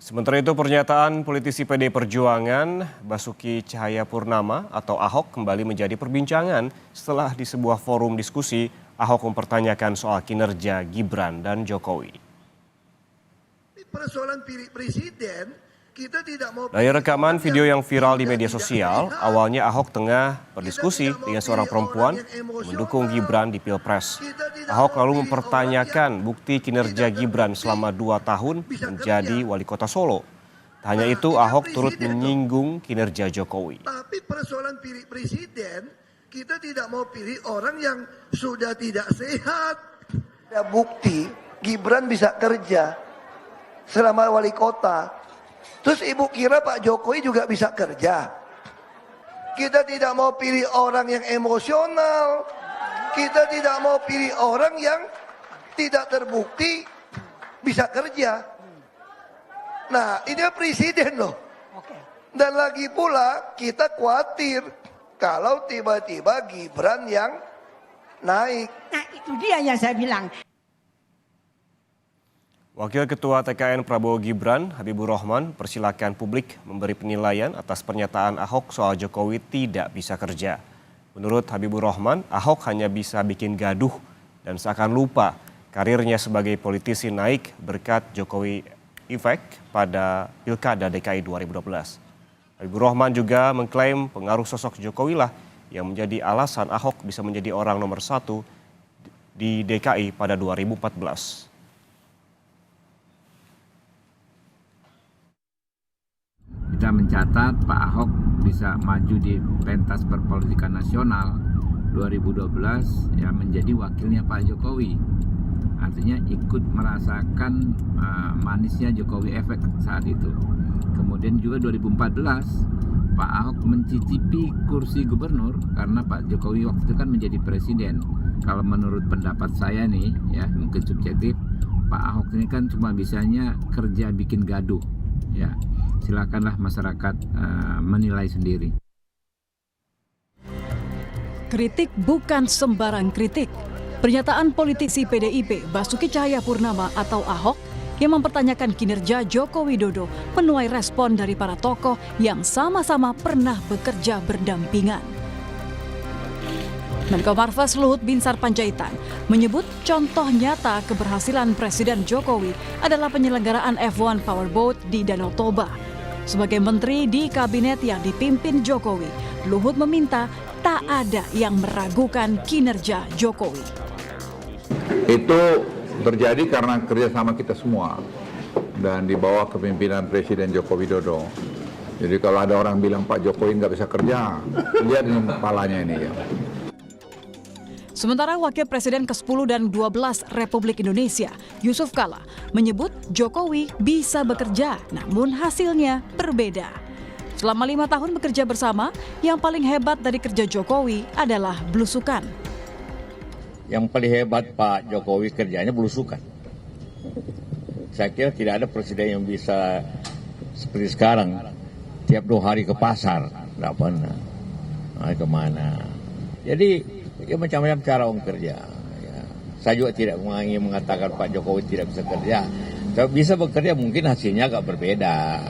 Sementara itu pernyataan politisi PD Perjuangan Basuki Cahayapurnama atau Ahok kembali menjadi perbincangan setelah di sebuah forum diskusi Ahok mempertanyakan soal kinerja Gibran dan Jokowi. Persoalan pilih presiden, kita tidak mau. Dari rekaman video yang viral di media sosial, awalnya Ahok tengah berdiskusi dengan seorang perempuan yang mendukung Gibran di Pilpres. Ahok lalu mempertanyakan bukti kinerja Gibran selama 2 tahun menjadi wali kota Solo. Tak hanya itu, Ahok turut menyinggung kinerja Jokowi. Tapi persoalan pilih presiden, kita tidak mau pilih orang yang sudah tidak sehat. Ada bukti Gibran bisa kerja selama wali kota. Terus ibu kira Pak Jokowi juga bisa kerja? Kita tidak mau pilih orang yang emosional. Kita tidak mau pilih orang yang tidak terbukti bisa kerja. Nah, ini presiden loh. Dan lagi pula kita khawatir kalau tiba-tiba Gibran yang naik. Nah, itu dia yang saya bilang. Wakil Ketua TKN Prabowo Gibran, Habibur Rahman, persilakan publik memberi penilaian atas pernyataan Ahok soal Jokowi tidak bisa kerja. Menurut Habibur Rahman, Ahok hanya bisa bikin gaduh dan seakan lupa karirnya sebagai politisi naik berkat Jokowi Effect pada Pilkada DKI 2012. Habibur Rahman juga mengklaim pengaruh sosok Jokowi lah yang menjadi alasan Ahok bisa menjadi orang nomor 1 di DKI pada 2014. Kita mencatat Pak Ahok bisa maju di pentas perpolitikan nasional 2012 yang menjadi wakilnya Pak Jokowi. Artinya ikut merasakan manisnya Jokowi efek saat itu. Kemudian juga 2014 Pak Ahok mencicipi kursi gubernur karena Pak Jokowi waktu itu kan menjadi presiden. Kalau menurut pendapat saya nih ya mungkin subjektif, Pak Ahok ini kan cuma bisanya kerja bikin gaduh ya. Silakanlah masyarakat menilai sendiri. Kritik bukan sembarang kritik. Pernyataan politisi PDIP Basuki Cahayapurnama atau Ahok yang mempertanyakan kinerja Joko Widodo menuai respon dari para tokoh yang sama-sama pernah bekerja berdampingan. Menko Marves Luhut Binsar Panjaitan menyebut contoh nyata keberhasilan Presiden Jokowi adalah penyelenggaraan F1 Powerboat di Danau Toba. Sebagai menteri di kabinet yang dipimpin Jokowi, Luhut meminta tak ada yang meragukan kinerja Jokowi. Itu terjadi karena kerjasama kita semua dan di bawah kepemimpinan Presiden Joko Widodo. Jadi kalau ada orang bilang Pak Jokowi nggak bisa kerja, lihat ini kepalanya ini ya. Sementara Wakil Presiden ke-10 dan 12 Republik Indonesia, Yusuf Kala, menyebut Jokowi bisa bekerja, namun hasilnya berbeda. Selama 5 tahun bekerja bersama, yang paling hebat dari kerja Jokowi adalah belusukan. Yang paling hebat Pak Jokowi kerjanya belusukan. Saya kira tidak ada presiden yang bisa seperti sekarang, tiap 2 hari ke pasar, tidak pernah. Nah, kemana? Jadi, ya macam-macam cara orang kerja. Ya. Saya juga tidak ingin mengatakan Pak Jokowi tidak bisa kerja. Kalau bisa bekerja mungkin hasilnya agak berbeda.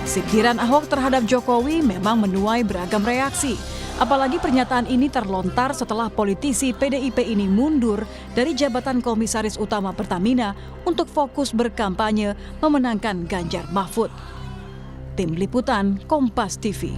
Sindiran Ahok terhadap Jokowi memang menuai beragam reaksi. Apalagi pernyataan ini terlontar setelah politisi PDIP ini mundur dari jabatan Komisaris Utama Pertamina untuk fokus berkampanye memenangkan Ganjar Mahfud. Tim Liputan Kompas TV.